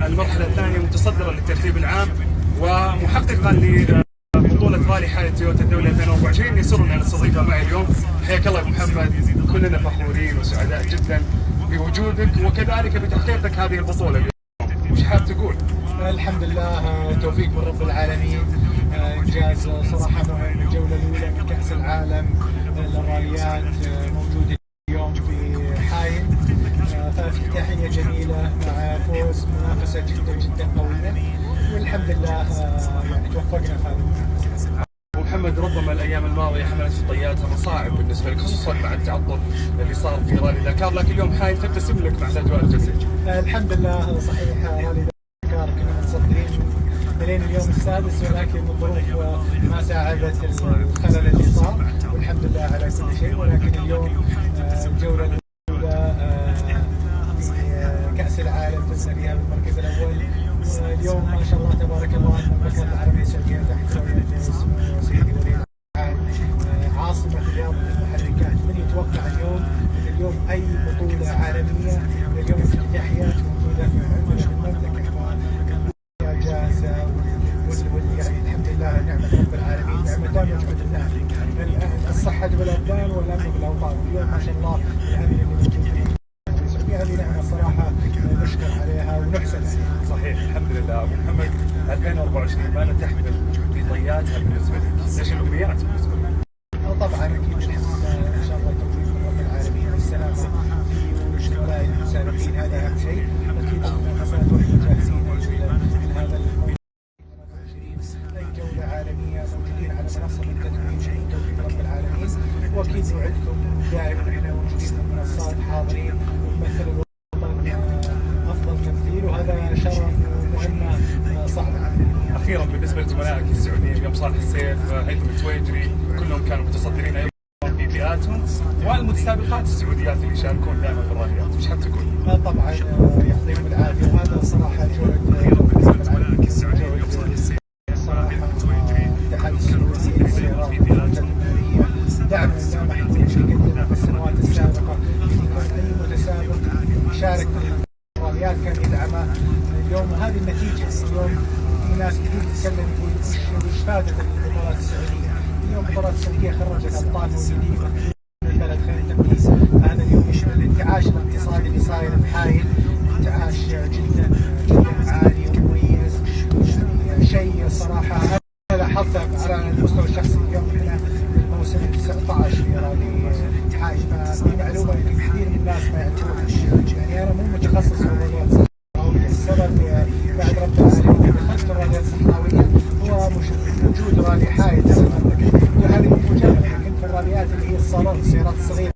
المرحلة الثانية متصدرة للترتيب العام ومحققا لبطولة رالي حائل تويوتا الدولي 2024. يسرني أن استضيفها معي اليوم. حياك الله يا محمد، كلنا فخورين وسعداء جدا بوجودك وكذلك بتحقيقك هذه البطولة اليوم. وش حاب تقول؟ الحمد لله، توفيق من رب العالمين. انجاز صراحه مهم. الجوله الاولى من كاس العالم للراليات موجوده اليوم في حائل، فافتتاحيه جميله مع فوز، منافسه جدا جدا قويه، والحمد لله يعني توفقنا في هذا المنافسه. محمد، ربما الايام الماضيه حملت خطياتها مصاعب بالنسبه لك، خصوصا مع التعطل اللي صار في رالي داكار، لكن اليوم حائل تبتسم لك مع الاجواء الجميله. الحمد لله، صحيح رالي داكار كنا متصدرين الين اليوم السادس، ولكن الظروف ما ساعدت، الخلل اللي صار، والحمد لله على كل شيء. ولكن اليوم الجوله الاولى في كاس العالم فزنا فيها بالمركز الاول. اليوم ما شاء الله تبارك الله المملكه العربيه السعوديه تحت رؤيه سمو سيدي ولي العهد عاصمه رياضه المحركات. من يتوقع اليوم اي بطوله عالميه اليوم افتتاحيات موجوده في عندنا في المملكه، يعني الحمد لله نعمة رب العالمين، نعمتان يجعل الناس الصحة بالأبدان والأمن بالأوطان. اليوم ما شاء الله الأمن اللي موجود في السعودية هذه نعمة صراحة نشكر عليها ونحسن عليها. صحيح، الحمد لله. أبو محمد، 2024 ماذا تحمل في طياتها بالنسبة لك؟ ايش الأمنيات بالنسبة لك؟ طبعا أكيد الحمد لله إن شاء الله التوفيق من رب العالمين والسلامة في وشركاء المسابقين، هذا أهم شيء. أكيد المنافسات وإحنا جاهزين لهذا الموضوع. جولة عالمية موجودين على منصة التتويج بتوفيق رب العالمين، واكيد نوعدكم دائما احنا موجودين في المنصات حاضرين ونمثل الوطن افضل تمثيل، وهذا شرف ومهمة صعبة علينا. اخيرا بالنسبة لزملائك السعوديين اليوم، صالح السيف، هيثم التويجري، كلهم كانوا متصدرين ايضا في فئاتهم، والمتسابقات السعوديات اللي يشاركون دائما في الراليات، ايش حاب تقول؟ طبعا يعطيهم العافية، وهذا الصراحة جهد رب العالمين السعودية دعم النامح شركتنا في السنوات السابقة. أي متسابق يشارك في الراليات كان يدعمه. اليوم وهذه النتيجة، اليوم في ناس كثير تتكلم يقول وش فادت البطولات السعودية. اليوم البطولات السعودية خرجت أبطال موجودين من البلد خير التمييز. هذا اليوم يشمل الانتعاش الاقتصادي اللي صاير في حائل، انتعاش جدا جدا عالي ومميز، يعني شيء صراحة لاحظته على المستوى الشخصي. اليوم احنا الموسم 19 في رالي حائل، ففي معلومه يمكن كثير من الناس ما يعرفوها. يعني انا مو متخصص في الراليات الصحراويه، السبب بعد رب العالمين دخلت في الراليات الصحراويه هو وجود رالي حائل في المملكه. وهذه مفاجاه، كنت في الراليات اللي هي الصالون السيارات الصغيره،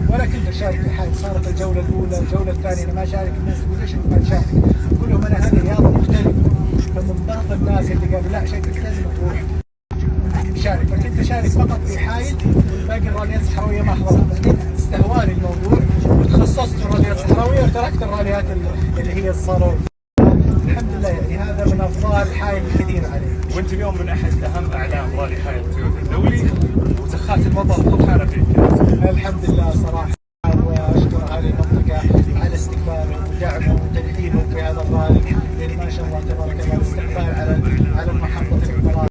ولا كنت اشارك في حائل. صارت الجوله الاولى، الجوله الثانيه انا ما اشارك. الناس يقولوا ليش ما تشارك؟ اقول لهم انا هذه رياضه مختلفه. فمن ضغط الناس اللي قالوا لا شكلك لازم تروح تشارك، فكنت اشارك فقط في حائل، باقي الراليات الصحراويه ما حضرت. بعدين استهواني الموضوع وتخصصت في الراليات الصحراويه وتركت الراليات اللي هي الصالون. الحمد لله، يعني هذا من افضال حائل الكثير عليه. وانت اليوم من احد اهم اعلام رالي حائل تويوتا الدولي، وسخات البطل طول حالة فيك. الحمد لله صراحه